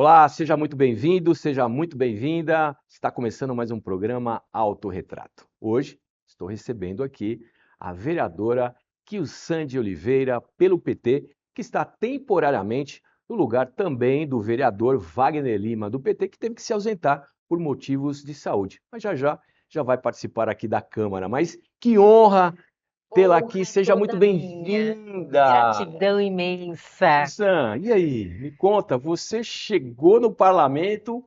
Olá, seja muito bem-vindo, seja muito bem-vinda. Está começando mais um programa Autorretrato. Hoje estou recebendo aqui a vereadora Quilsande Oliveira, pelo PT, que está temporariamente no lugar também do vereador Wagner Lima, do PT, que teve que se ausentar por motivos de saúde. Mas já vai participar aqui da Câmara. Mas que honra tê-la aqui, Honra seja muito toda minha. bem-vinda. Gratidão imensa. Sam, e aí? Me conta, você chegou no parlamento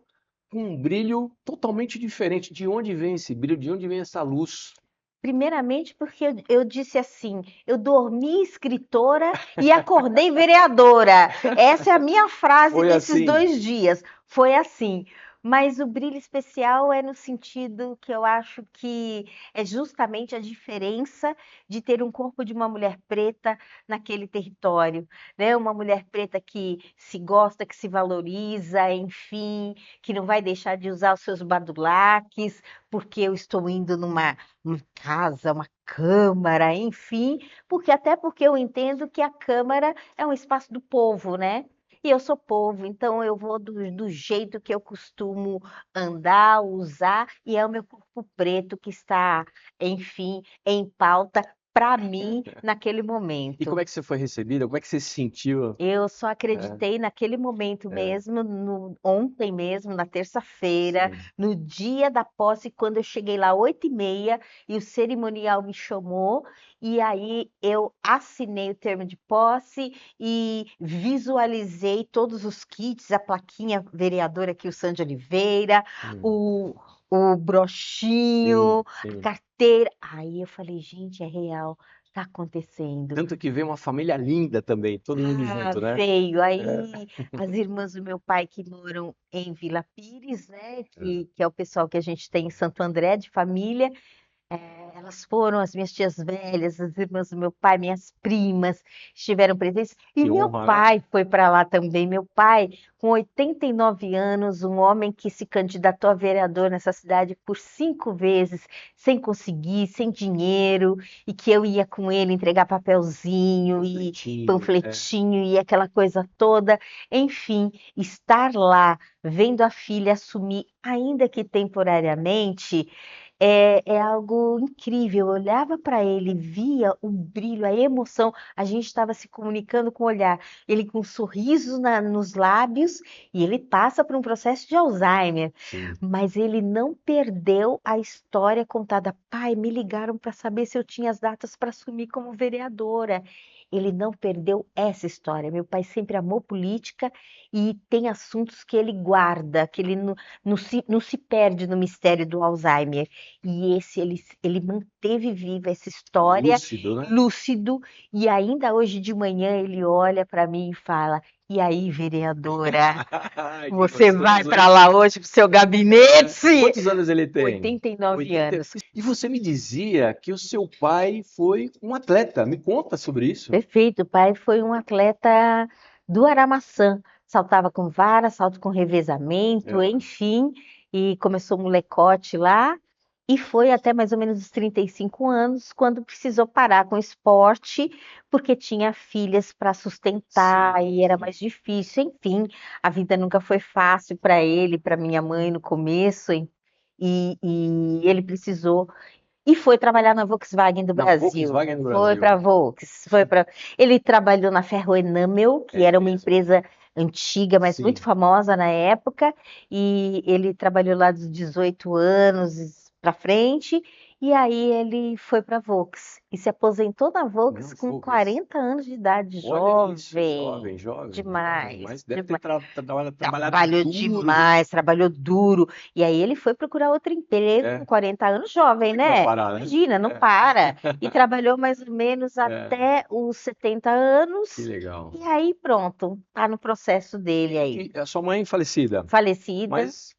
com um brilho totalmente diferente. De onde vem esse brilho? De onde vem essa luz? Primeiramente, porque eu disse assim: eu dormi escritora e acordei vereadora. Essa é a minha frase Foi desses assim. 2 dias. Foi assim. Mas o brilho especial é no sentido que eu acho que é justamente a diferença de ter um corpo de uma mulher preta naquele território, né? Uma mulher preta que se gosta, que se valoriza, enfim, que não vai deixar de usar os seus badulaques, porque eu estou indo uma casa, uma câmara, enfim, até porque eu entendo que a Câmara é um espaço do povo, né? E eu sou povo, então eu vou do jeito que eu costumo andar, usar, e é o meu corpo preto que está, enfim, em pauta para mim naquele E como momento. é que você foi recebida? Como é que você se sentiu? Eu só É, acreditei naquele momento é, mesmo, ontem mesmo, na terça-feira, sim. no dia da posse, quando eu cheguei lá 8h30 e o cerimonial me chamou, e aí eu assinei o termo de posse e visualizei todos os kits, a plaquinha vereadora aqui, o Sandy Oliveira, Hum, o, o sim, brochinho, a sim. carteira. Aí eu falei, gente, é real, tá acontecendo. Tanto que veio uma família linda também, todo mundo Ah, junto, né? veio. É, Aí as irmãs do meu pai que moram em Vila Pires, né? é. Que é o pessoal que a gente tem em Santo André de família. Elas foram, as minhas tias velhas, as irmãs do meu pai, minhas primas estiveram presentes. E Que meu honra, né? pai foi para lá também. Meu pai, com 89 anos, um homem que se candidatou a vereador nessa cidade por 5 vezes, sem conseguir, sem dinheiro, e que eu ia com ele entregar papelzinho e Panfletinho. É. panfletinho e aquela coisa toda. Enfim, estar lá, vendo a filha assumir, ainda que temporariamente. É algo incrível. Eu olhava para ele, via o brilho, a emoção. A gente estava se comunicando com o olhar. Ele com um sorriso nos lábios e ele passa por um processo de Alzheimer, Sim. mas ele não perdeu a história contada. Pai, me ligaram para saber se eu tinha as datas para assumir como vereadora. Ele não perdeu essa história. Meu pai sempre amou política e tem assuntos que ele guarda, que ele não se perde no mistério do Alzheimer. E esse ele manteve viva essa história, Lúcido, né? lúcido, e ainda hoje de manhã ele olha para mim e fala: E aí, vereadora, Ai, que você vai gostoso, para hein? lá hoje pro seu É. gabinete? Quantos anos ele tem? 89 80. anos. E você me dizia que o seu pai foi um atleta. Me conta sobre isso. Perfeito, o pai foi um atleta do Aramaçã, saltava com vara, salto com revezamento, É. enfim, e começou molecote lá e foi até mais ou menos os 35 anos, quando precisou parar com o esporte, porque tinha filhas para sustentar Sim, e era sim. mais difícil, enfim, a vida nunca foi fácil para ele, para minha mãe no começo, e ele precisou e foi trabalhar na Volkswagen do Na Brasil. Volkswagen do Foi Brasil. para a Volks, foi para. Ele trabalhou na Ferroenamel, que É era uma mesmo. empresa antiga, mas muito Sim. famosa na época, e ele trabalhou lá dos 18 anos para frente, e aí ele foi para a Volks e se aposentou na Na Volks com Volks. 40 anos de idade, Olha isso, jovem, jovem, jovem, jovem. demais, Mas deve ter demais. trabalhado Trabalhou duro. demais, trabalhou duro. E aí ele foi procurar outro emprego com É. 40 anos, jovem, Como é que vai né? parar, né? Imagina, não É. para. E trabalhou mais ou menos É. até os 70 Que anos. legal. E aí pronto, tá no processo dele aí. E a sua mãe falecida, Falecida. mas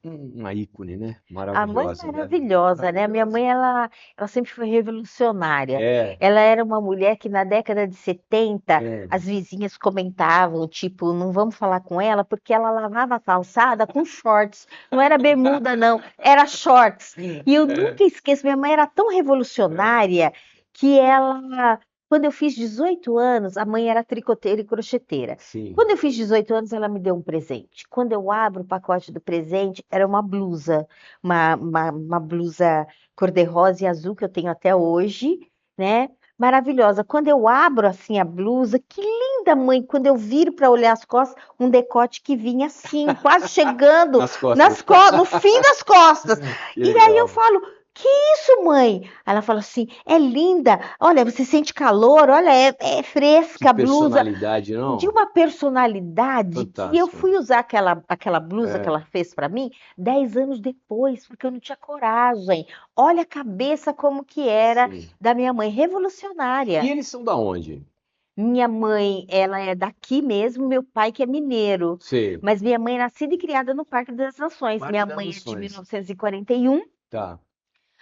uma ícone, né? A mãe Maravilhosa, né? maravilhosa, né? A minha Maravilhosa. mãe, ela sempre foi revolucionária. É, Ela era uma mulher que na década de 70 é. as vizinhas comentavam, tipo, não vamos falar com ela porque ela lavava a calçada com shorts. Não era bermuda, não, era shorts. E eu É, nunca esqueço, minha mãe era tão é. revolucionária que ela Quando eu fiz 18 anos, a mãe era tricoteira e crocheteira. Sim. Quando eu fiz 18 anos, ela me deu um presente. Quando eu abro o pacote do presente, era uma blusa, uma blusa cor-de-rosa e azul que eu tenho até hoje, né? Maravilhosa. Quando eu abro assim a blusa, que linda, mãe! Quando eu viro para olhar as costas, um decote que vinha assim, quase chegando Nas costas. no fim das costas. Que E aí eu legal. falo, que isso, mãe? Ela fala assim, é linda. Olha, você sente calor, olha, é Que fresca a blusa. personalidade, De não? uma personalidade que eu Fantástico. fui usar aquela blusa que É, ela fez para mim 10 anos depois, porque eu não tinha coragem. Olha a cabeça como que era sim. da minha mãe, E revolucionária. eles são da onde? Minha mãe, ela é daqui mesmo, meu pai que é mineiro. Sei. Mas minha mãe é nascida e criada no Parque das Nações. Parque Minha das mãe é de Nações. 1941. Tá.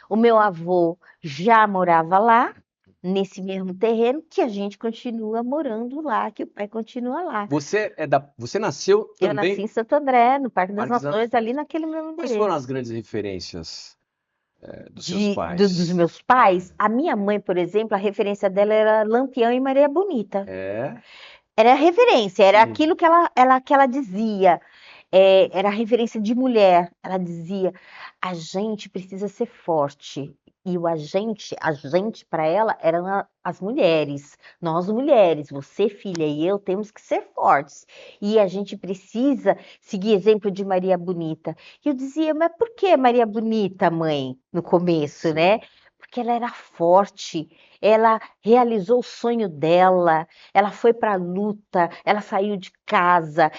O meu avô já morava lá, nesse mesmo terreno, que a gente continua morando lá, que o pai continua lá. Você nasceu Eu nasci também em Santo André, no Parque das Parque das Nações, ali Nações. naquele mesmo Quais foram endereço. as grandes referências, dos seus Dos pais? meus pais, a minha mãe, por exemplo, a referência dela era Lampião e Maria Bonita. É? Era a referência, era Sim. aquilo que ela dizia. Era a referência de mulher. Ela dizia: a gente precisa ser forte. E a gente para ela eram as mulheres. Nós mulheres, você filha e eu temos que ser fortes. E a gente precisa seguir exemplo de Maria Bonita. E eu dizia: mas por que Maria Bonita, mãe? No começo, né? Sim. Porque ela era forte. Ela realizou o sonho dela, ela foi para a luta, ela saiu de casa,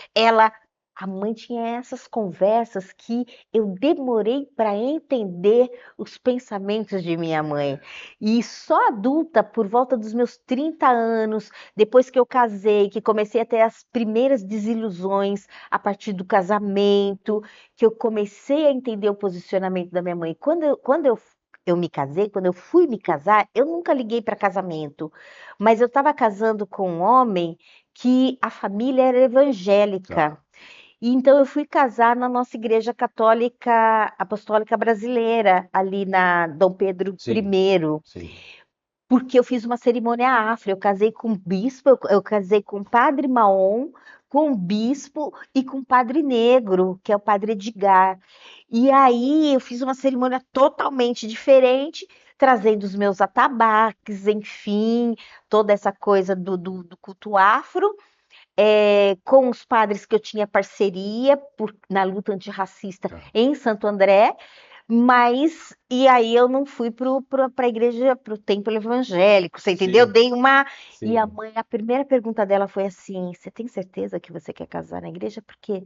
a mãe tinha essas conversas que eu demorei para entender os pensamentos de minha mãe. E só adulta, por volta dos meus 30 anos, depois que eu casei, que comecei a ter as primeiras desilusões a partir do casamento, que eu comecei a entender o posicionamento da minha mãe. Eu me casei, quando eu fui me casar, eu nunca liguei para casamento, mas eu estava casando com um homem que a família era evangélica. Tá. E então eu fui casar na nossa igreja católica apostólica brasileira, ali na Dom Pedro Sim. I, Sim. porque eu fiz uma cerimônia afro, eu casei com um bispo, eu casei com o padre Maom, com um bispo e com um padre negro, que é o padre Edgar. E aí eu fiz uma cerimônia totalmente diferente, trazendo os meus atabaques, enfim, toda essa coisa do culto afro, com os padres que eu tinha parceria na luta antirracista Tá. em Santo André, mas e aí eu não fui para a igreja, para o templo evangélico, você entendeu? Sim. Dei uma. E a Sim. mãe, a primeira pergunta dela foi assim: você tem certeza que você quer casar na igreja? Porque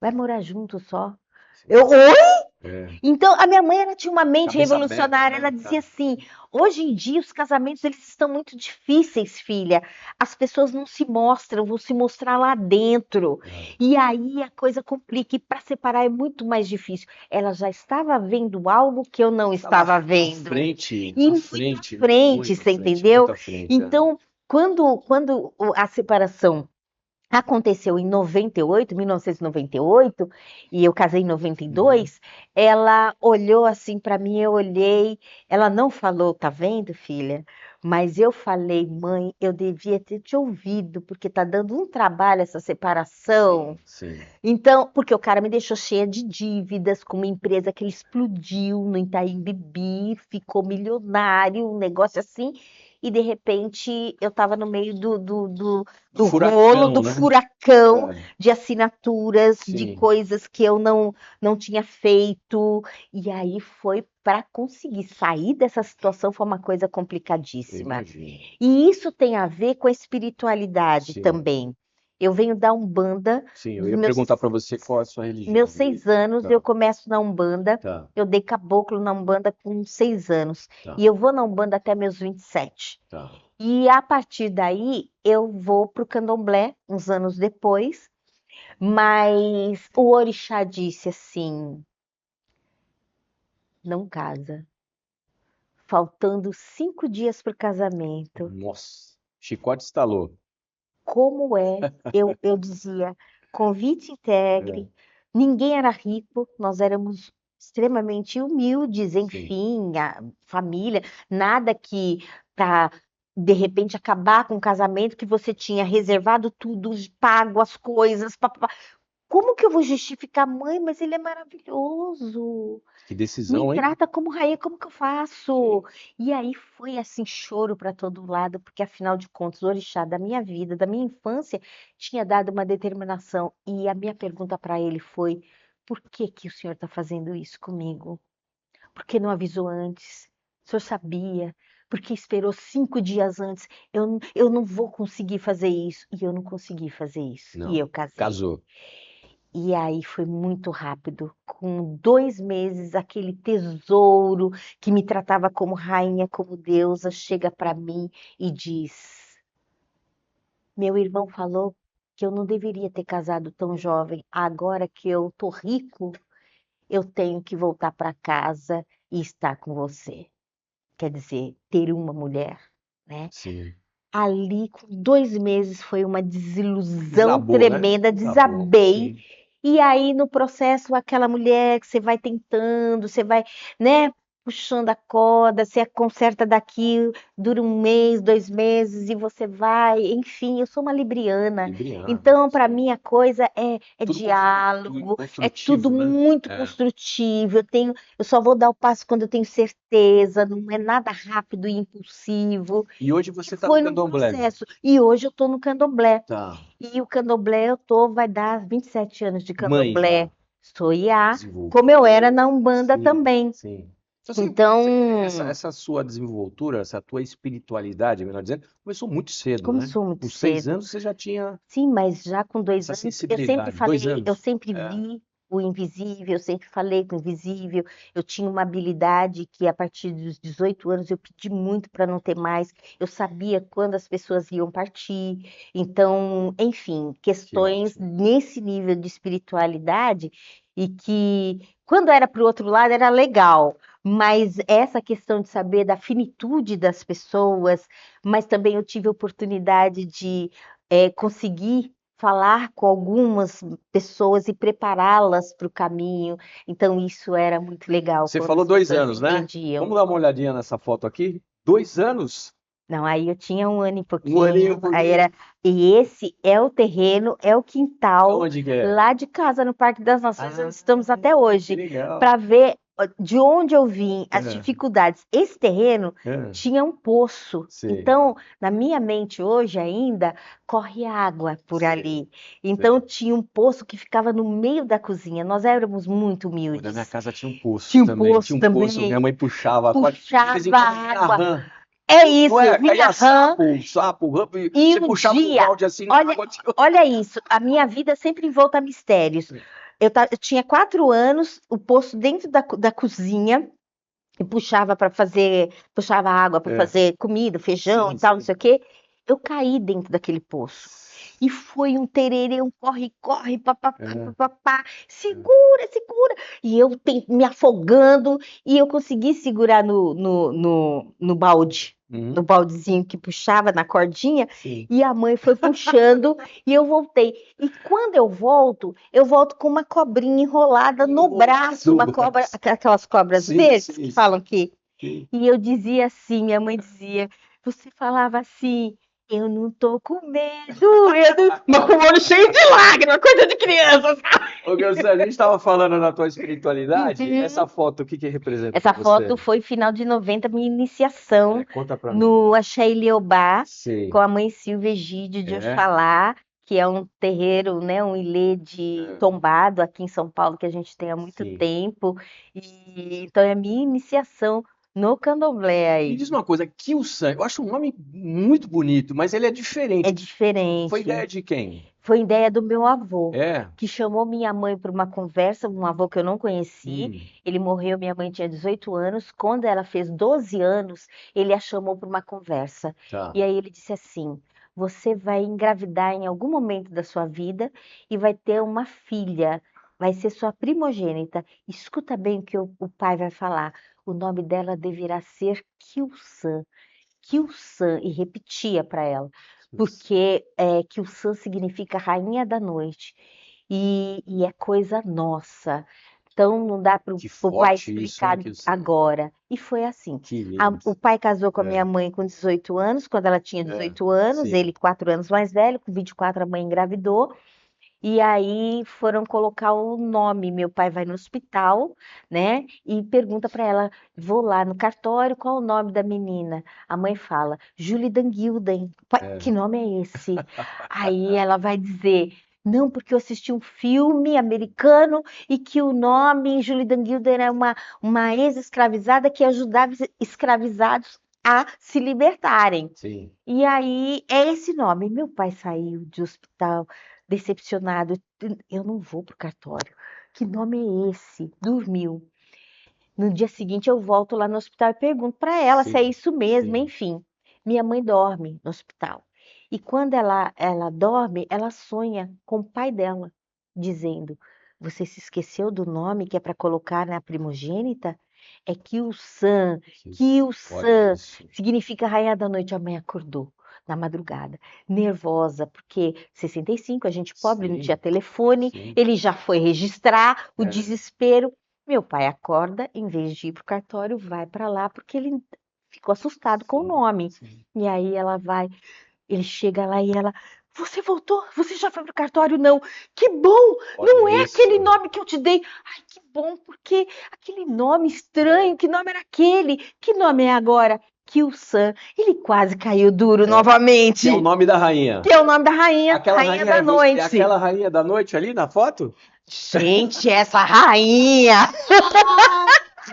vai morar junto só. Sim. Oi? É. Então, a minha mãe, ela tinha uma mente Cabeça aberta, revolucionária, ela né? dizia assim: hoje em dia os casamentos eles estão muito difíceis, filha. As pessoas não se mostram, vão se mostrar lá dentro. É. E aí a coisa complica, e para separar é muito mais difícil. Ela já estava vendo algo que eu não Estava estava vendo. E muito à frente, muito à você frente, entendeu? muito à frente. É. Então, quando a separação aconteceu em 98, 1998, e eu casei em Uhum. 92, ela olhou assim para mim, eu olhei, ela não falou, tá vendo, filha? Mas eu falei, mãe, eu devia ter te ouvido, porque tá dando um trabalho essa separação. Sim, sim. Então, porque o cara me deixou cheia de dívidas com uma empresa que ele explodiu no Itaim Bibi, ficou milionário, um negócio assim, e de repente eu estava no meio Do do rolo, furacão, do né? furacão É. de assinaturas, de Sim, coisas que eu não tinha feito, e aí foi para conseguir sair dessa situação, foi uma coisa eu complicadíssima. imagino. E isso tem a ver com a espiritualidade Sim, também. Eu venho da Umbanda, sim. Eu dos ia perguntar para você qual é a sua meus religião. 6 anos, eu Tá, começo na Umbanda. tá, Eu dei caboclo na Umbanda com 6 anos. tá, E eu vou na Umbanda até meus 27. tá. E a partir daí, eu vou para o Candomblé, uns anos depois. Mas o orixá disse assim: não casa. Faltando 5 dias para o casamento. Nossa, chicote estalou. Como é? Eu dizia, convite É, integre, ninguém era rico, nós éramos extremamente humildes, sim, enfim, a família, nada que para de repente acabar com o casamento que você tinha reservado tudo, pago as coisas, papapá. Como que eu vou justificar, mãe? Mas ele é maravilhoso. Que Me decisão, hein? trata como rainha, como que eu Sim. faço? E aí foi assim, choro para todo lado, porque afinal de contas, o orixá da minha vida, da minha infância, tinha dado uma determinação. E a minha pergunta para ele foi: por que que o senhor está fazendo isso comigo? Por que não avisou antes? O senhor sabia? Porque esperou 5 dias antes. Eu não vou conseguir fazer isso. E eu não consegui fazer isso. E Não. eu casei. Casou. E aí foi muito rápido. Com 2 meses, aquele tesouro que me tratava como rainha, como deusa, chega para mim e diz: Meu irmão falou que eu não deveria ter casado tão jovem. Agora que eu tô rico, eu tenho que voltar para casa e estar com você. Quer dizer, ter uma mulher, né? Sim. Ali, com 2 meses, foi uma desilusão Desabou, né? tremenda, Desabou. desabei. Sim. E aí, no processo, aquela mulher que você vai tentando, você vai, né, puxando a corda, você conserta daqui, dura 1 mês, 2 meses, e você vai, enfim, eu sou uma libriana. Libriano. Então, para Sim. mim, a coisa é Tudo diálogo, é tudo construtivo, né? muito É. construtivo. Eu só vou dar o passo quando eu tenho certeza, não é nada rápido e impulsivo. E hoje E você está no foi num candomblé. processo. E hoje eu estou no candomblé. Tá. E o candomblé eu tô, vai dar 27 anos de Mãe candomblé. já Sou Iá, como eu era desenvolveu. na Umbanda Sim, também. sim. Então, Então, essa sua desenvoltura, essa tua espiritualidade, melhor dizendo, começou muito cedo, né? começou muito Com 6 anos cedo. você já tinha Sim, mas já com dois essa anos, eu sempre sensibilidade. Dois falei, eu anos. sempre É. vi o invisível, eu sempre falei com o invisível. Eu tinha uma habilidade que, a partir dos 18 anos, eu pedi muito para não ter mais. Eu sabia quando as pessoas iam partir. Então, enfim, Que questões ótimo. nesse nível de espiritualidade e que, quando era para o outro lado, era legal. Mas essa questão de saber da finitude das pessoas, mas também eu tive a oportunidade de conseguir falar com algumas pessoas e prepará-las para o caminho. Então, isso era muito legal Você quando falou as 2 anos, pessoas né? entendiam. Vamos dar uma olhadinha nessa foto aqui? 2 anos? Não, aí eu tinha 1 ano e Um aninho, pouquinho, aí porque. era. E esse é o terreno, é o quintal Aonde que é? lá de casa, no Parque das Nações, onde Ah, estamos até que hoje, legal. para ver de onde eu vim, as É, dificuldades. Esse terreno é, tinha um poço, sei, então, na minha mente hoje ainda, corre água por sei, ali. Então, sei. tinha um poço que ficava no meio da cozinha. Nós éramos muito Na minha humildes. casa tinha um poço Tinha um também. poço Tinha um poço, minha também, mãe puxava. De vez em puxava quando vinha água. rã. É Não isso, é? vinha Caía rã. sapo, rã, e E você um puxava o dia, balde assim na olha, água. olha isso, a minha vida sempre envolta a mistérios. Eu tinha 4 anos, o poço dentro da cozinha, e puxava para fazer, puxava água para É, fazer comida, feijão e sim, tal, não sim. sei o quê. Eu caí dentro daquele poço. E foi um tererê, um corre-corre, papapá, É, papapá, é. segura, segura. E eu me afogando, e eu consegui segurar no balde, no Uhum, baldezinho que puxava na cordinha, sim. e a mãe foi puxando, e eu voltei. E quando eu volto com uma cobrinha enrolada no braço, uma Do cobra, braço. aquelas cobras Sim, verdes sim, que falam sim, que. sim. E eu dizia assim, minha mãe dizia, você falava assim, eu não tô com medo, mas com o olho cheio de lágrimas, coisa de criança, sabe? Ô, Gilson, a gente estava falando da tua espiritualidade. Essa Uhum. foto, o que que representa Essa para foto você? foi final de 90, minha iniciação Conta para mim. no Axé Iliobá, com Sei. a mãe Silvia Egídio de É? Oxalá, que é um terreiro, né, um ilê de É, tombado aqui em São Paulo, que a gente tem há muito sim. tempo. E então é a minha iniciação no candomblé Me aí. diz uma coisa, Kyo-san, eu acho um nome muito bonito, mas ele é É diferente. Foi ideia diferente. de quem? Foi ideia do meu avô, É. que chamou minha mãe para uma conversa, um avô que eu não conheci. Hum, Ele morreu, minha mãe tinha 18 anos. Quando ela fez 12 anos, ele a chamou para uma conversa. tá. E aí ele disse assim: Você vai engravidar em algum momento da sua vida e vai ter uma filha, vai ser sua primogênita. Escuta bem o que o pai vai falar. O nome dela deverá ser Kilsan. Kilsan, e repetia para ela, porque Kilsan significa rainha da noite, e é coisa nossa. Então não dá para Que o pai forte isso, hein, explicar Kilson? agora. E foi assim. Que lindo. O pai casou com a minha É, mãe com 18 anos, quando ela tinha é, 18 anos, sim. ele 4 anos mais velho, com 24 a mãe engravidou. E aí foram colocar o nome. Meu pai vai no hospital, né? E pergunta para ela: vou lá no cartório, qual o nome da menina? A mãe fala: Julie Danguilden. Pai, que É. nome é esse? Aí ela vai dizer: não, porque eu assisti um filme americano e que o nome Julie Danguilden era uma ex-escravizada que ajudava escravizados a se libertarem. Sim. E aí é esse nome. Meu pai saiu de hospital decepcionado. Eu não vou pro cartório. Que nome é esse? Dormiu. No dia seguinte eu volto lá no hospital e pergunto para ela se é Sim. isso mesmo, Sim. enfim. Minha mãe dorme no hospital. E quando ela dorme, ela sonha com o pai dela, dizendo: Você se esqueceu do nome que é para colocar na primogênita? É Kyu-san. Olha Kyu-san isso. significa rainha da noite. A mãe acordou na madrugada, nervosa, porque 65, a gente pobre, não tinha Sim, telefone, sim. ele já foi registrar, o É, desespero. Meu pai acorda, em vez de ir para o cartório, vai para lá porque ele ficou assustado com o sim, nome. sim. E aí ela vai, ele chega lá e ela, você voltou? Você já foi pro cartório? Não. Que bom! Olha Não é aquele isso. nome que eu te dei. Ai, que bom, porque aquele nome estranho, que nome era aquele? Que nome é agora? Kyu-san. Ele quase caiu duro É, que é o novamente. nome da rainha. Que é o nome da rainha, Aquela rainha rainha da é noite. aquela rainha da noite ali na foto? Gente, essa rainha!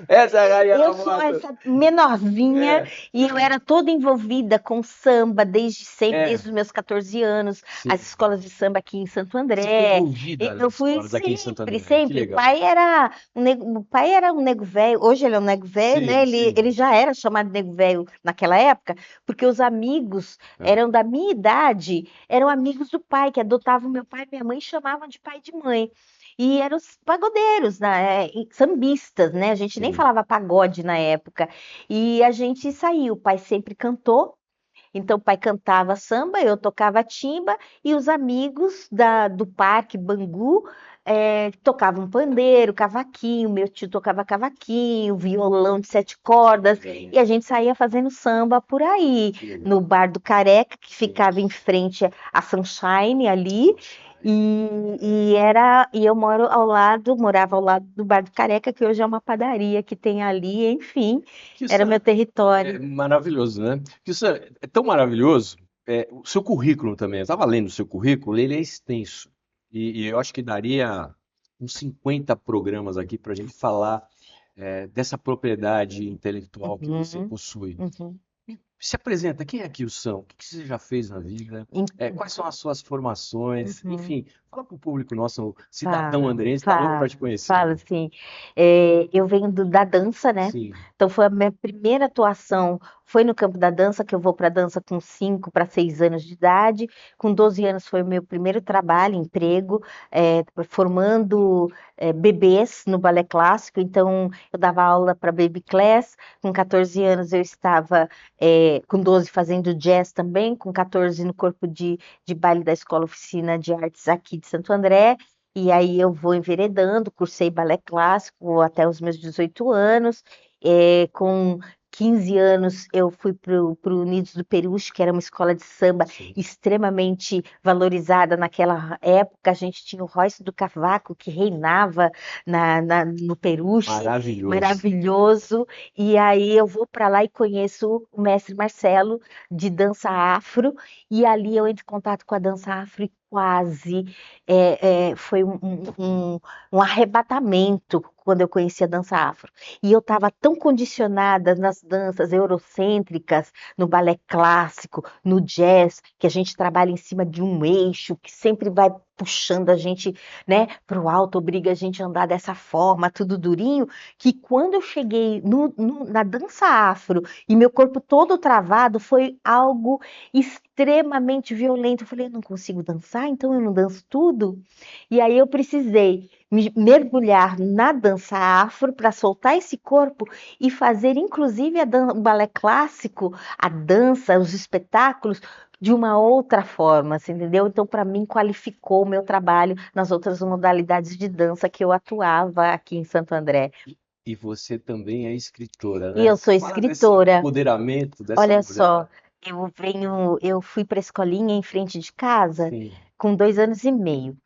Essa é a rainha Eu da sou foto. essa menorzinha É, e eu era toda envolvida com samba desde sempre, é, desde os meus 14 anos, as sim. escolas de samba aqui em Santo Você foi André. envolvida Eu nas fui escolas aqui em Santo sempre, André. Que sempre. legal. O pai era um nego velho, hoje ele é um nego velho, né? Sim, Ele sim. já era chamado de nego velho naquela época, porque os amigos É, eram da minha idade, eram amigos do pai, que adotavam meu pai e minha mãe e chamavam de pai e de mãe. E eram os pagodeiros, né? Sambistas, né? A gente nem sim. falava pagode na época. E a gente saiu, o pai sempre cantou, então o pai cantava samba, eu tocava timba, e os amigos do Parque Bangu tocavam pandeiro, cavaquinho, meu tio tocava cavaquinho, violão de 7 cordas, É, e a gente saía fazendo samba por aí, que legal. no Bar do Careca, que Sim. ficava em frente à Sunshine ali, Sunshine. e eu morava ao lado do Bar do Careca, que hoje é uma padaria que tem ali, enfim, Que isso era meu é território. maravilhoso, né? Que isso é tão maravilhoso. O seu currículo também. Eu estava lendo o seu currículo, ele é extenso. E eu acho que daria uns 50 programas aqui para a gente falar dessa propriedade intelectual que você Uhum, possui. uhum. Se apresenta, quem é aqui o São? O que você já fez na vida? Quais são as suas formações? Uhum. Enfim, fala para o público nosso, o cidadão Falo, andrense está louco para falo, te conhecer. falo, sim. Eu venho da dança, né? Sim, Então foi a minha primeira atuação, foi no campo da dança, que eu vou para dança com 5 para 6 anos de idade. Com 12 anos foi o meu primeiro trabalho, emprego, formando bebês no balé clássico. Então eu dava aula para baby class. Com 14 anos eu estava, com 12 fazendo jazz também, com 14 no corpo de baile da Escola Oficina de Artes aqui de Santo André. E aí eu vou enveredando, cursei balé clássico até os meus 18 anos. Com 15 anos eu fui para o Unidos do Peruche, que era uma escola de samba sim. extremamente valorizada naquela época. A gente tinha o Royce do Cavaco, que reinava no Peruche, Maravilhoso. maravilhoso. E aí eu vou para lá e conheço o mestre Marcelo de dança afro, e ali eu entro em contato com a dança afro e quase foi um arrebatamento quando eu conheci a dança afro. E eu estava tão condicionada nas danças eurocêntricas, no balé clássico, no jazz, que a gente trabalha em cima de um eixo que sempre vai puxando a gente, né, para o alto, obriga a gente a andar dessa forma, tudo durinho, que quando eu cheguei na dança afro e meu corpo todo travado, foi algo extremamente violento. Eu falei, eu não consigo dançar, então eu não danço tudo. E aí eu precisei me mergulhar na dança afro para soltar esse corpo e fazer, inclusive, o balé clássico, a dança, os espetáculos, de uma outra forma, você entendeu? Então, para mim, qualificou o meu trabalho nas outras modalidades de dança que eu atuava aqui em Santo André. E você também é escritora, E eu né? sou Fala desse escritora. empoderamento dessa Olha mulher. só, eu fui para a escolinha em frente de casa Sim. com 2 anos e meio.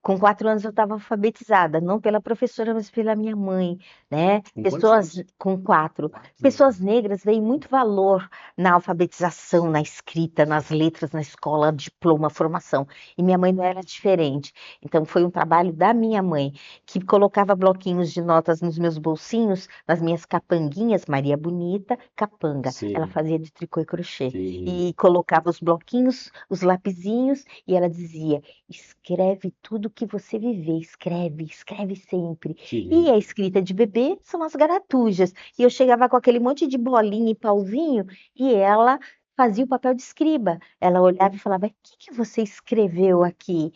Com 4 anos eu estava alfabetizada, não pela professora, mas pela minha mãe, né? Com quantos Pessoas anos? com 4. 4 anos. Pessoas negras veem muito valor na alfabetização, na escrita, nas letras, na escola, diploma, formação. E minha mãe não era diferente. Então foi um trabalho da minha mãe, que colocava bloquinhos de notas nos meus bolsinhos, nas minhas capanguinhas, Maria Bonita, capanga. Ela Sim, fazia de tricô e crochê. sim, E colocava os bloquinhos, os lapisinhos, e ela dizia: escreve tudo que você viver, escreve, escreve sempre. que E lindo. a escrita de bebê são as garatujas. E eu chegava com aquele monte de bolinha e pauzinho e ela fazia o papel de escriba. Ela olhava e falava: o que que você escreveu aqui?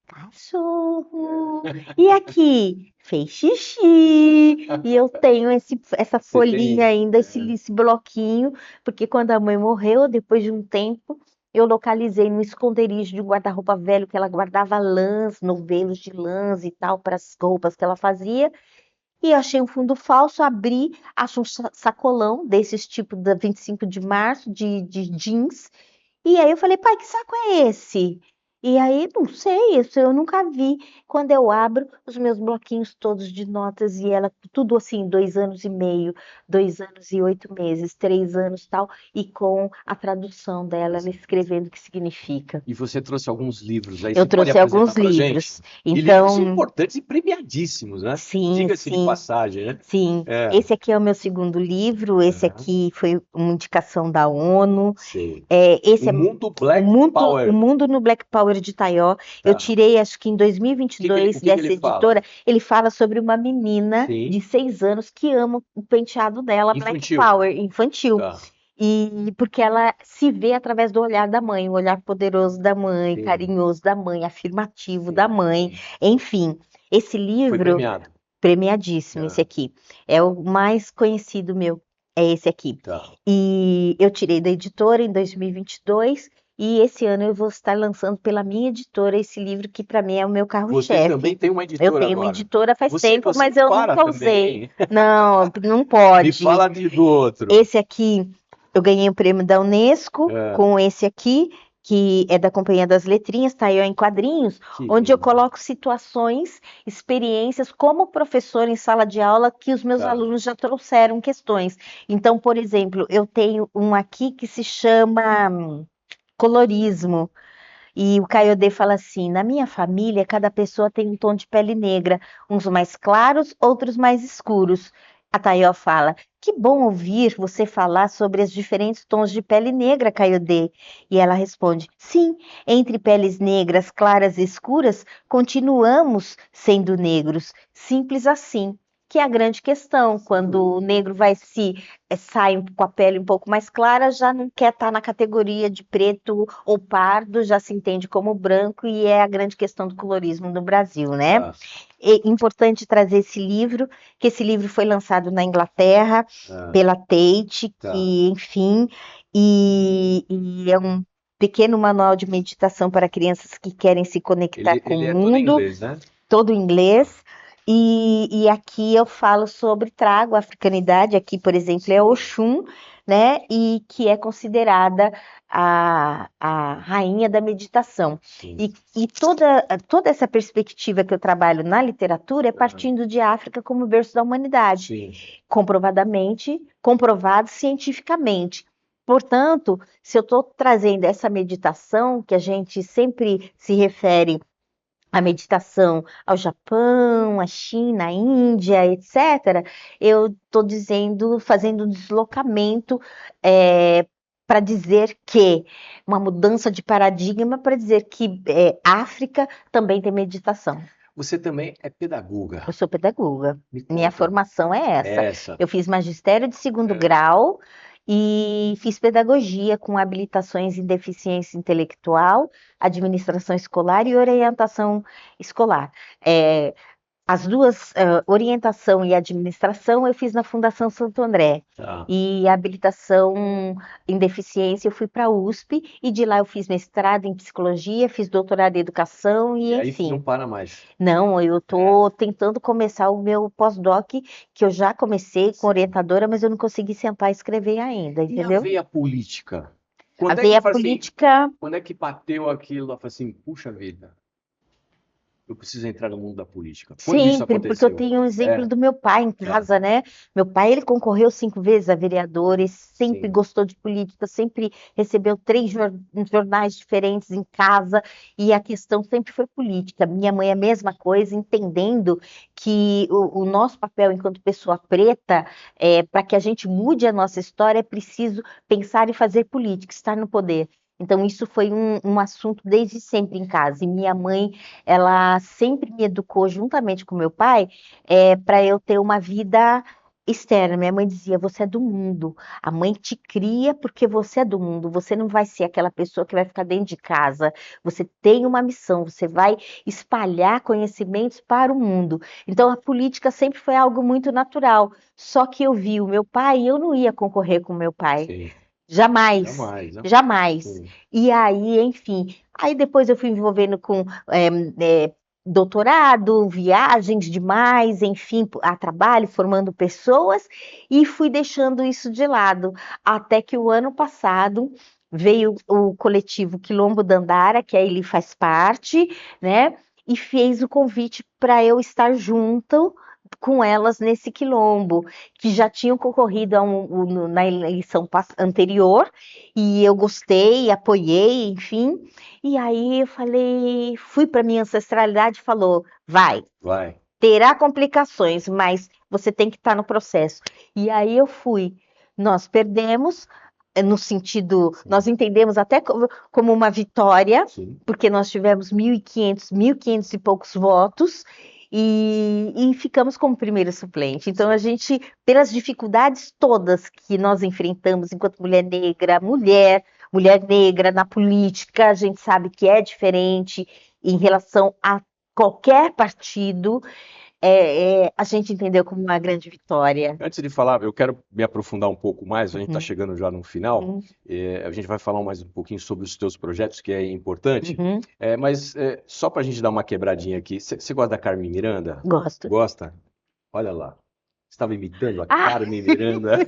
Cachorro. E aqui? Fez xixi. E eu tenho essa Você folhinha tem. ainda, esse bloquinho, porque quando a mãe morreu, depois de um tempo, eu localizei no esconderijo de um guarda-roupa velho que ela guardava lãs, novelos de lãs e tal, para as roupas que ela fazia. E achei um fundo falso, abri, acho um sacolão desses tipo da 25 de março, de jeans. E aí eu falei: pai, que saco é esse? E aí, não sei, isso eu nunca vi. Quando eu abro, os meus bloquinhos todos de notas e ela, tudo assim, 2 anos e meio, 2 anos e 8 meses, 3 anos tal, e com a tradução dela, ela escrevendo o que significa. E você trouxe alguns livros aí, Eu você pode trouxe apresentar alguns para gente? livros. E livros Então, importantes e premiadíssimos, né? sim, Diga-se de sim. passagem, né? Sim, É. esse aqui é o meu segundo livro. Esse Aham. aqui foi uma indicação da ONU. Sei. Esse O é Mundo o Black mundo, o Power. mundo no Black Power de Taió. Eu Tá. tirei, acho que em O 2022, que que ele dessa fala? editora. Ele fala sobre uma menina de Sim. 6 anos que ama o penteado dela, Black Infantil. Power, infantil. Tá. E porque ela se vê através do olhar da mãe, o olhar poderoso da mãe, Sim. carinhoso da mãe, afirmativo da Sim. mãe. Sim. Enfim, esse Foi livro premiado. premiadíssimo, esse Ah, aqui. É o mais conhecido meu, é esse aqui. tá. E eu tirei da editora em 2022 e esse ano eu vou estar lançando pela minha editora esse livro que para mim é o meu Você também carro-chefe. tem uma Eu editora tenho uma agora. editora faz tempo, Você mas não eu para nunca usei. também, hein? Não, não Me pode. fala do outro. Esse aqui, eu ganhei o prêmio da Unesco Ah, com esse aqui, que é da Companhia das Letrinhas, tá aí ó, em quadrinhos, que onde eu lindo. coloco situações, experiências como professor em sala de aula que os meus Tá. alunos já trouxeram questões. Então, por exemplo, eu tenho um aqui que se chama colorismo. E o Kayode fala assim: na minha família, cada pessoa tem um tom de pele negra, uns mais claros, outros mais escuros. A Tayó fala: que bom ouvir você falar sobre os diferentes tons de pele negra, Kayode. E ela responde: sim, entre peles negras, claras e escuras, continuamos sendo negros. Simples assim. Que é a grande questão, quando o negro vai se sai com a pele um pouco mais clara, já não quer estar na categoria de preto ou pardo, já se entende como branco e é a grande questão do colorismo no Brasil, né? Tá. É importante trazer esse livro, que esse livro foi lançado na Inglaterra Ah, pela Tate, tá. que, enfim, e é um pequeno manual de meditação para crianças que querem se conectar com Ele o é todo em mundo, inglês, né? todo em Tá. inglês. E aqui eu falo sobre, trago a africanidade, aqui, por exemplo, é Sim, Oxum, né? E que é considerada a rainha da meditação. sim. E toda essa perspectiva que eu trabalho na literatura é Ah, partindo de África como berço da humanidade, sim. comprovadamente, comprovado cientificamente. Portanto, se eu estou trazendo essa meditação, que a gente sempre se refere a meditação ao Japão, à China, à Índia, etc., eu estou dizendo, fazendo um deslocamento para dizer que uma mudança de paradigma para dizer que África também tem meditação. Você também é Eu pedagoga. sou pedagoga. Me Minha conta. formação é essa. Essa. Eu fiz magistério de segundo É. grau e fiz pedagogia com habilitações em deficiência intelectual, administração escolar e orientação escolar. É, As duas, orientação e administração, eu fiz na Fundação Santo André. Tá. E a habilitação em deficiência, eu fui para a USP, e de lá eu fiz mestrado em psicologia, fiz doutorado em educação, e E aí não enfim. para mais. Não, eu É. estou tentando começar o meu pós-doc, que eu já comecei com Sim. orientadora, mas eu não consegui sentar e escrever ainda, E a entendeu? veia política? A Quando é que veia fala assim, política. quando é que bateu aquilo? Eu falei assim, puxa vida, eu preciso entrar no mundo da política. Quando isso Sempre, porque eu aconteceu? tenho um exemplo É, do meu pai em tá. casa, né? Meu pai, ele concorreu 5 vezes a vereador, e sempre Sim. gostou de política, sempre recebeu 3 jornais diferentes em casa, e a questão sempre foi política. Minha mãe, a mesma coisa, entendendo que o nosso papel enquanto pessoa preta, para que a gente mude a nossa história, é preciso pensar e fazer política, estar no poder. Então, isso foi um assunto desde sempre em casa. E minha mãe, ela sempre me educou, juntamente com meu pai, para eu ter uma vida externa. Minha mãe dizia: você é do mundo, a mãe te cria porque você é do mundo, você não vai ser aquela pessoa que vai ficar dentro de casa, você tem uma missão, você vai espalhar conhecimentos para o mundo. Então a política sempre foi algo muito natural, só que eu vi o meu pai e eu não ia concorrer com o meu pai. Sim. Jamais, Jamais, né? jamais. Sim. E aí, enfim, aí depois eu fui me envolvendo com doutorado, viagens demais, enfim, a trabalho, formando pessoas, e fui deixando isso de lado, até que o ano passado veio o coletivo Quilombo Dandara, que aí ele faz parte, né? E fez o convite para eu estar junto com elas nesse quilombo, que já tinham concorrido na eleição anterior, e eu gostei, apoiei, enfim. E aí eu falei, fui para minha ancestralidade e falou: vai, Vai. terá complicações, mas você tem que estar no processo. E aí eu fui. Nós perdemos, no sentido, Sim. nós entendemos até como uma vitória, Sim. porque nós tivemos 1.500 e poucos votos, e ficamos como primeiro suplente. Então, Sim. a gente, pelas dificuldades todas que nós enfrentamos enquanto mulher negra na política, a gente sabe que é diferente em relação a qualquer partido, a gente entendeu como uma grande vitória. Antes de falar, eu quero me aprofundar um pouco mais, a gente está Uhum, chegando já no final, uhum, a gente vai falar mais um pouquinho sobre os teus projetos, que é importante, uhum. mas só para a gente dar uma quebradinha aqui, você gosta da Carmen Miranda? Gosto. Gosta? Olha lá, você estava imitando a Ah, Carmen Miranda?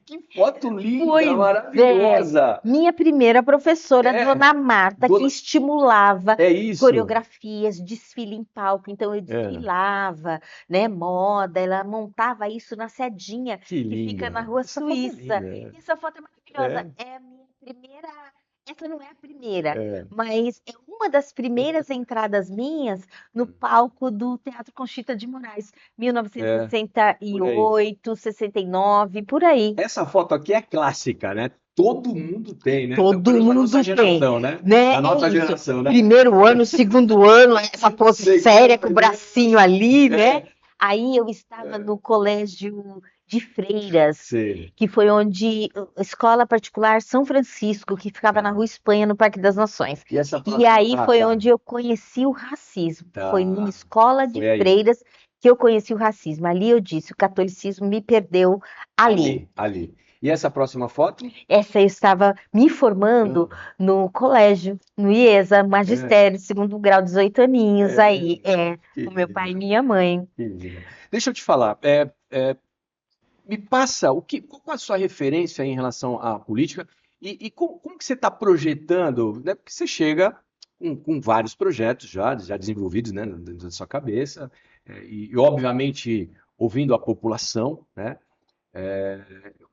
Que foto linda, pois é. maravilhosa! Minha primeira professora, É, Dona Marta, que dona... estimulava é isso? coreografias, desfile em palco. Então eu É, desfilava, né, moda, ela montava isso na Sedinha, que que fica na linda! Rua Essa foto é Suíça. linda. Essa foto é maravilhosa. É, É a minha primeira. Essa não é a primeira, é. mas é uma das primeiras entradas minhas no palco do Teatro Conchita de Moraes, É, por aí. 1968, 69, por aí. Essa foto aqui é clássica, né? Todo mundo tem, né? Pelo Todo menos da nossa mundo tem, geração, né? né? Da É nossa isso. geração, né? Primeiro ano, segundo ano, essa pose Sei séria com o como. bracinho ali, né? É, Aí eu estava no colégio de freiras, sei. que foi onde escola particular São Francisco, que ficava na Tá. Rua Espanha, no Parque das Nações. E essa E próxima? aí Ah, foi tá. onde eu conheci o racismo. Foi numa Tá. escola de Foi aí. freiras que eu conheci o racismo. Ali eu disse, o catolicismo me perdeu ali. Ali, ali. E essa próxima foto? Essa eu estava me formando Ah, no colégio, no IESA, é, magistério, segundo grau, 18 aninhos, é aí, mesmo. Que com meu pai e linda, minha mãe. que linda. Deixa eu te falar, me passa qual a sua referência em relação à política e como que você está projetando, né? Porque você chega com vários projetos já desenvolvidos, né, dentro da sua cabeça, e obviamente ouvindo a população, né?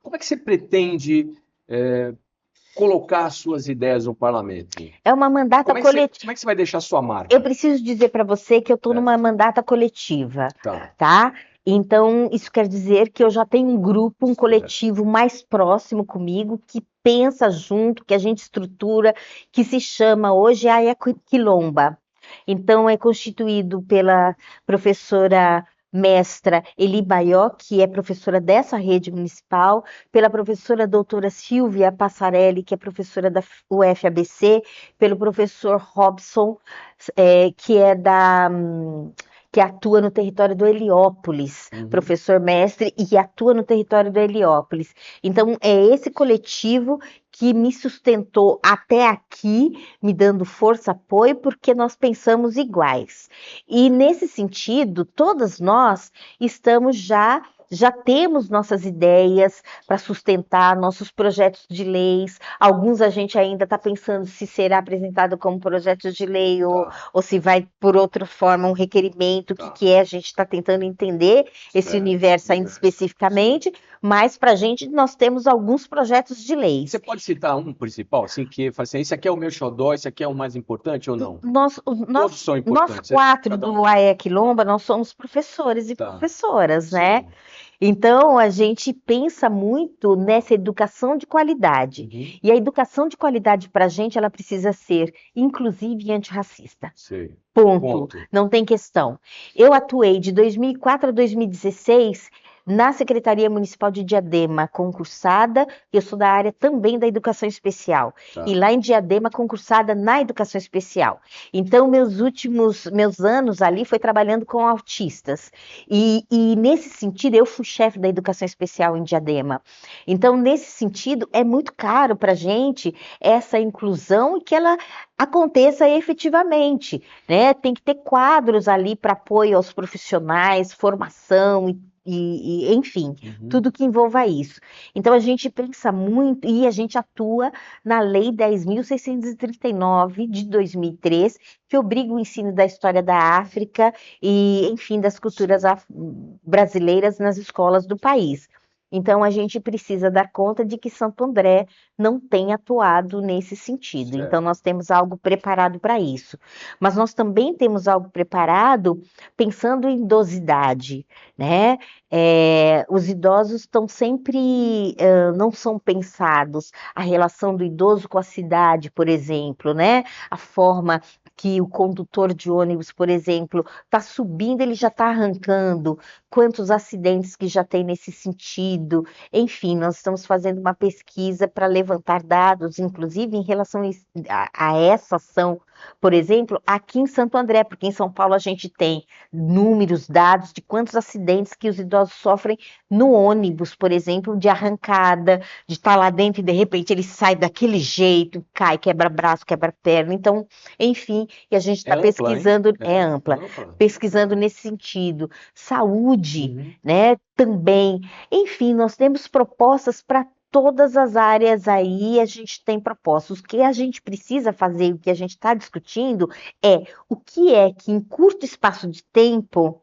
Como é que você pretende colocar as suas ideias no parlamento? É uma mandata Como é que você vai deixar a sua Eu marca? preciso dizer para você que eu estou É, numa mandata coletiva, tá, tá? Então, isso quer dizer que eu já tenho um grupo, um certo. coletivo mais próximo comigo, que pensa junto, que a gente estrutura, que se chama hoje Aia Quilomba. Então, é constituído pela professora mestra Eli Baió, que é professora dessa rede municipal, pela professora doutora Silvia Passarelli, que é professora da UFABC, pelo professor Robson, que é que atua no território do Heliópolis, professor mestre, e atua no território do Heliópolis. Então, é esse coletivo que me sustentou até aqui, me dando força, apoio, porque nós pensamos iguais. E nesse sentido, todas nós estamos já temos nossas ideias para sustentar nossos projetos de leis. Alguns a gente ainda está pensando se será apresentado como projeto de lei ou se vai por outra forma um requerimento, o que é, a gente está tentando entender esse universo ainda especificamente, mas para a gente nós temos alguns projetos de lei. Você pode citar um principal, assim, que fala assim, esse aqui é o meu xodó, esse aqui é o mais importante ou não? Todos são importantes. Nós quatro do AE Quilomba, nós somos professores e professoras, né? Então, a gente pensa muito nessa educação de qualidade. E a educação de qualidade para a gente, ela precisa ser inclusiva e antirracista. Ponto. Não tem questão. Eu atuei de 2004 a 2016 na Secretaria Municipal de Diadema, concursada, eu sou da área também da educação especial. E lá em Diadema, concursada na educação especial. Então, meus anos ali foi trabalhando com autistas. E nesse sentido, eu fui chefe da educação especial em Diadema. Então, nesse sentido, é muito caro para a gente essa inclusão e que ela aconteça efetivamente, né? Tem que ter quadros ali para apoio aos profissionais, formação enfim, tudo que envolva isso. Então, a gente pensa muito e a gente atua na Lei 10.639 de 2003, que obriga o ensino da história da África e, enfim, das culturas brasileiras nas escolas do país. Então, a gente precisa dar conta de que Santo André não tem atuado nesse sentido. Então, nós temos algo preparado para isso. Mas nós também temos algo preparado pensando em idosidade, né? Os idosos estão sempre, não são pensados. A relação do idoso com a cidade, por exemplo, né? A forma que o condutor de ônibus, por exemplo, está subindo, ele já está arrancando. Quantos acidentes que já tem nesse sentido? Enfim, nós estamos fazendo uma pesquisa para levantar dados, inclusive em relação a essa ação, por exemplo, aqui em Santo André, porque em São Paulo a gente tem números, dados de quantos acidentes que os idosos sofrem no ônibus, por exemplo, de arrancada, de estar lá dentro e de repente ele sai daquele jeito, cai, quebra braço, quebra perna. Então, enfim, e a gente está pesquisando, ampla, pesquisando nesse sentido. Saúde, né, também. Enfim, nós temos propostas para todas as áreas aí, a gente tem propostas. O que a gente precisa fazer, o que a gente está discutindo o que é que em curto espaço de tempo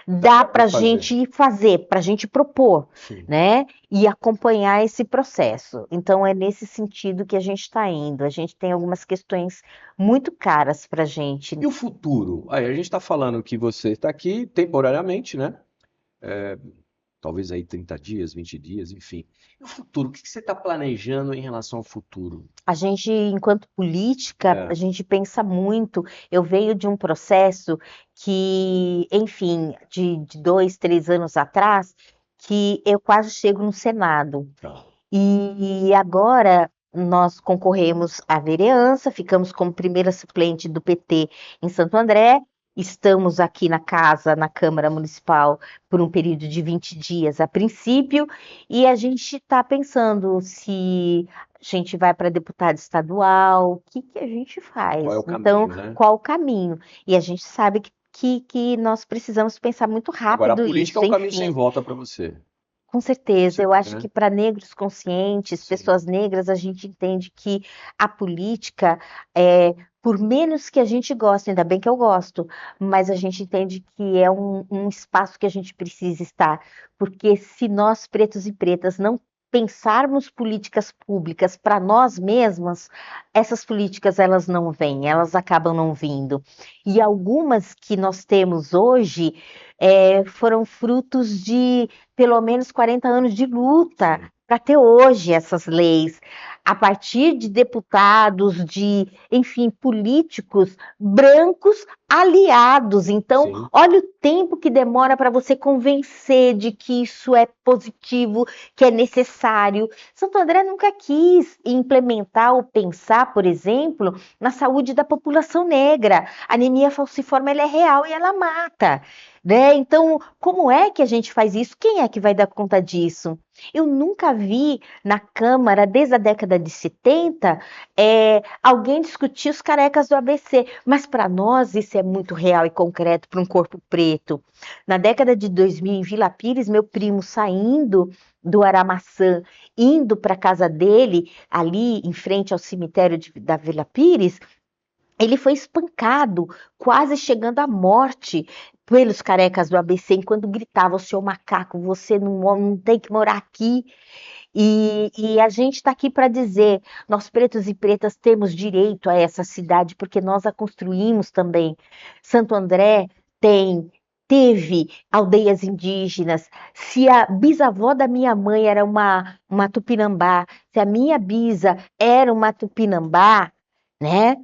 dá para a gente fazer, para a gente propor, né? E acompanhar esse processo. Então, é nesse sentido que a gente está indo. A gente tem algumas questões muito caras para a gente. E o futuro? Aí, a gente está falando que você está aqui temporariamente, né? Talvez aí 30 dias, 20 dias, enfim. E o futuro? O que você está planejando em relação ao futuro? A gente, enquanto política, a gente pensa muito. Eu venho de um processo que, enfim, de 2, 3 anos atrás, que eu quase chego no Senado. E agora nós concorremos à vereança, ficamos como primeira suplente do PT em Santo André. Estamos aqui na casa, na Câmara Municipal, por um período de 20 dias a princípio, e a gente está pensando se a gente vai para deputado estadual, o que a gente faz? Qual é o caminho, né? Qual o caminho? E a gente sabe que nós precisamos pensar muito rápido. Agora, a política é um caminho sem volta para você. Com certeza, eu acho que para negros conscientes, pessoas negras, a gente entende que a política, por menos que a gente goste, ainda bem que eu gosto, mas a gente entende que é um espaço que a gente precisa estar, porque se nós, pretos e pretas, não pensarmos políticas públicas para nós mesmas, essas políticas elas não vêm, elas acabam não vindo. E algumas que nós temos hoje foram frutos de pelo menos 40 anos de luta para ter hoje essas leis. a partir de deputados, enfim, políticos brancos aliados. Então, Sim. olha o tempo que demora para você convencer de que isso é positivo, que é necessário. Santo André nunca quis implementar ou pensar, por exemplo, na saúde da população negra. A anemia falciforme ela é real e ela mata. Né? Então, como é que a gente faz isso? Quem é que vai dar conta disso? Eu nunca vi na Câmara, desde a década de 70, alguém discutir os carecas do ABC, mas para nós isso é muito real e concreto para um corpo preto. Na década de 2000, em Vila Pires, meu primo saindo do Aramaçã, indo para a casa dele, ali em frente ao cemitério da Vila Pires, ele foi espancado, quase chegando à morte pelos carecas do ABC, enquanto gritava: o seu macaco, você não tem que morar aqui. E a gente está aqui para dizer: nós pretos e pretas temos direito a essa cidade, porque nós a construímos também. Santo André teve aldeias indígenas. Se a bisavó da minha mãe era uma tupinambá, se a minha bisa era uma tupinambá, né?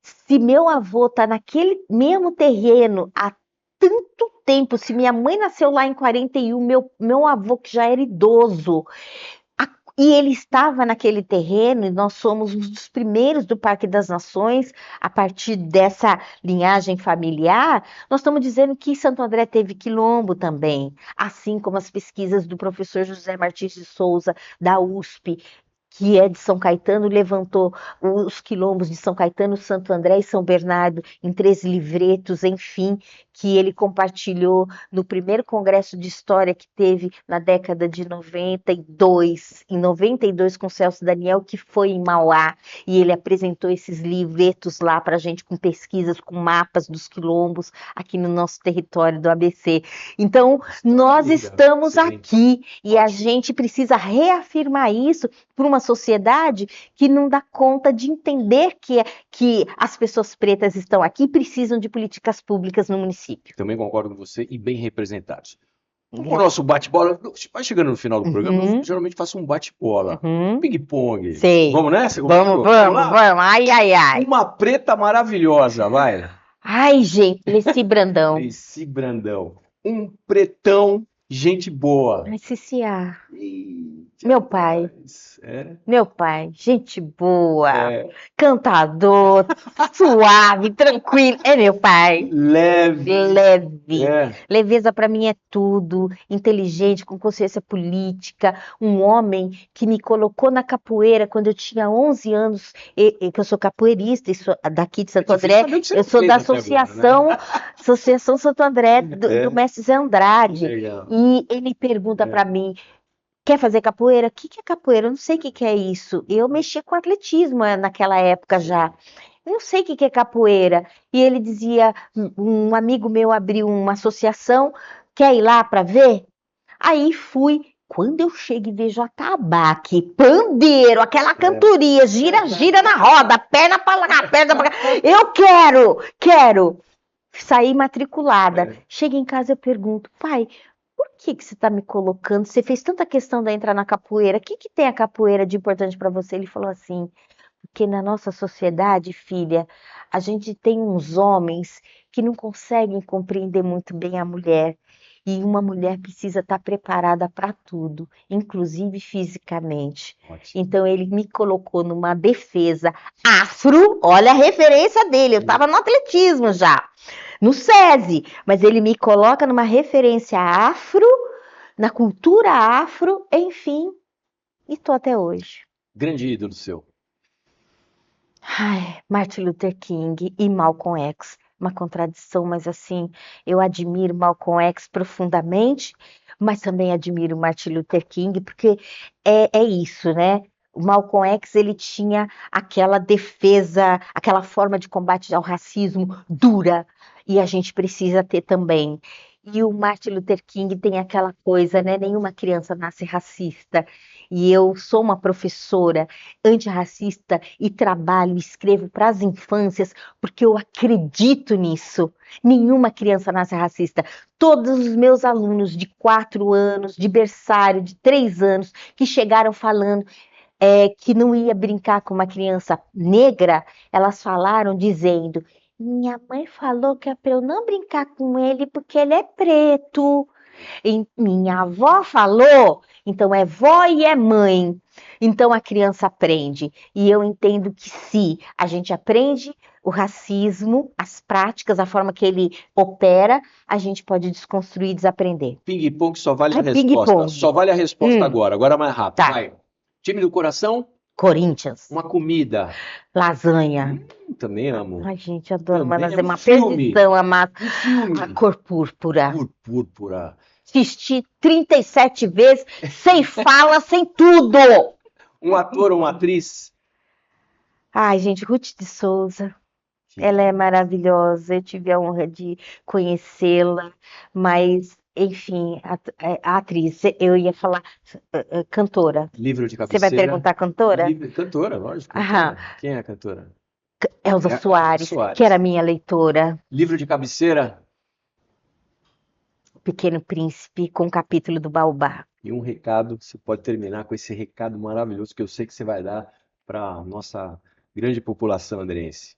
Se meu avô está naquele mesmo terreno há tanto tempo, se minha mãe nasceu lá em 41, meu avô que já era idoso, e ele estava naquele terreno, e nós somos um dos primeiros do Parque das Nações, a partir dessa linhagem familiar, nós estamos dizendo que Santo André teve quilombo também, assim como as pesquisas do professor José Martins de Souza, da USP, que é de São Caetano, levantou os quilombos de São Caetano, Santo André e São Bernardo em 3 livretos, enfim, que ele compartilhou no primeiro congresso de história que teve na década de 92, em 92 com Celso Daniel, que foi em Mauá, e ele apresentou esses livretos lá para a gente com pesquisas, com mapas dos quilombos aqui no nosso território do ABC. Então, nós estamos aqui e a gente precisa reafirmar isso para uma sociedade que não dá conta de entender que as pessoas pretas estão aqui e precisam de políticas públicas no município. Também concordo com você e bem representados. O nosso bate-bola, vai chegando no final do programa, eu geralmente faço um bate-bola, ping-pong. Sei. Vamos nessa? Vamos. Ai, ai, ai. Uma preta maravilhosa, vai. Ai, gente, Leci Brandão. Leci Brandão. Um pretão, gente boa. Ai, Ciciar. Meu pai. Meu pai, gente boa, cantador, suave, tranquilo. É meu pai. Leve. Leveza para mim é tudo. Inteligente, com consciência política. Um homem que me colocou na capoeira quando eu tinha 11 anos, que eu sou capoeirista, daqui de Santo André. Eu sou da Associação, agora, né? Associação Santo André, do mestre Zé Andrade. Legal. E ele pergunta para mim: quer fazer capoeira? O que é capoeira? Eu não sei o que é isso. Eu mexia com atletismo naquela época já. Eu não sei o que é capoeira. E ele dizia: um amigo meu abriu uma associação, quer ir lá para ver? Aí fui. Quando eu chego e vejo atabaque, pandeiro, aquela cantoria, gira, gira na roda, perna para lá, perna para cá. Eu quero. Saí matriculada. Chego em casa e eu pergunto: pai, por que você está me colocando? Você fez tanta questão de entrar na capoeira. O que tem a capoeira de importante para você? Ele falou assim: porque na nossa sociedade, filha, a gente tem uns homens que não conseguem compreender muito bem a mulher. E uma mulher precisa estar preparada para tudo, inclusive fisicamente. Ótimo. Então ele me colocou numa defesa afro, olha a referência dele, eu estava no atletismo já, no SESI, mas ele me coloca numa referência afro, na cultura afro, enfim, e estou até hoje. Grande ídolo seu. Ai, Martin Luther King e Malcolm X. Uma contradição, mas assim, eu admiro Malcolm X profundamente, mas também admiro Martin Luther King, porque é isso, né? O Malcolm X, ele tinha aquela defesa, aquela forma de combate ao racismo dura, e a gente precisa ter também. E o Martin Luther King tem aquela coisa, né? Nenhuma criança nasce racista. E eu sou uma professora antirracista e trabalho, escrevo para as infâncias, porque eu acredito nisso. Nenhuma criança nasce racista. Todos os meus alunos de 4 anos, de berçário, de 3 anos, que chegaram falando: que não ia brincar com uma criança negra, elas falaram dizendo: minha mãe falou que é para eu não brincar com ele porque ele é preto. E minha avó falou, então é vó e é mãe. Então a criança aprende. E eu entendo que se a gente aprende o racismo, as práticas, a forma que ele opera, a gente pode desconstruir e desaprender. Ping-pong só vale a É resposta. ping-pong. Só vale a resposta agora. Agora mais rápido. Tá. Vai. Time do coração, Corinthians, uma comida. lasanha. Também amo. Ai, gente, adoro, Também mas é é um uma filme. perdição amar Um filme. a cor púrpura. Cor púrpura. Assisti 37 vezes, sem fala, sem tudo. Um ator ou uma atriz. Ai, gente, Ruth de Souza, ela é maravilhosa. Eu tive a honra de conhecê-la, mas, enfim, a atriz, eu ia falar cantora. Livro de Você cabeceira. vai perguntar cantora? Cantora, lógico. Aham. Quem é a cantora? Elza Soares, que era minha leitora. Livro de cabeceira. Pequeno Príncipe, com o capítulo do Baobá. E um recado, você pode terminar com esse recado maravilhoso que eu sei que você vai dar para a nossa grande população andrense.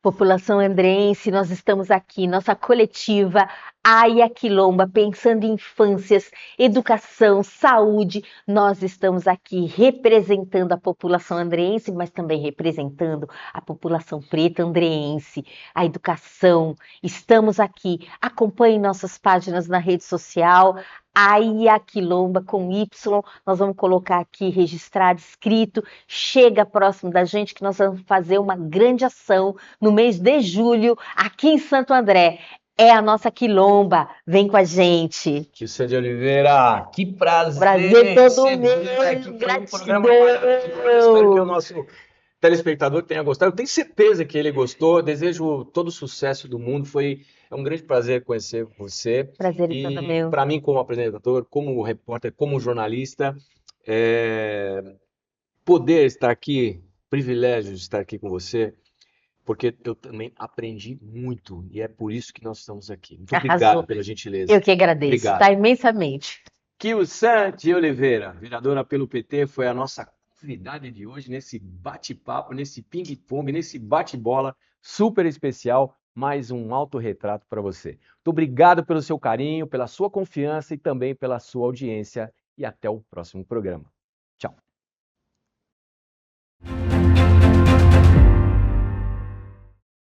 População andrense, nós estamos aqui, nossa coletiva Aia Quilomba, pensando em infâncias, educação, saúde. Nós estamos aqui representando a população andrense, mas também representando a população preta andrense, a educação. Estamos aqui. Acompanhe nossas páginas na rede social, Aia Quilomba com Y. Nós vamos colocar aqui registrado, escrito. Chega próximo da gente que nós vamos fazer uma grande ação no mês de julho aqui em Santo André. É a nossa quilomba, vem com a gente. Tio Sandy Oliveira, que prazer! Prazer todo meu, gratidão! Espero que o nosso telespectador tenha gostado. Eu tenho certeza que ele gostou. Desejo todo o sucesso do mundo. É um grande prazer conhecer você. Prazer é todo meu. Para mim, como apresentador, como repórter, como jornalista, poder estar aqui, privilégio de estar aqui com você, porque eu também aprendi muito e é por isso que nós estamos aqui. Muito obrigado pela gentileza. Eu que agradeço, obrigado. Tá? Imensamente. Kio Sandy Oliveira, vereadora pelo PT, foi a nossa convidada de hoje nesse bate-papo, nesse ping-pong, nesse bate-bola super especial. Mais um autorretrato para você. Muito obrigado pelo seu carinho, pela sua confiança e também pela sua audiência. E até o próximo programa.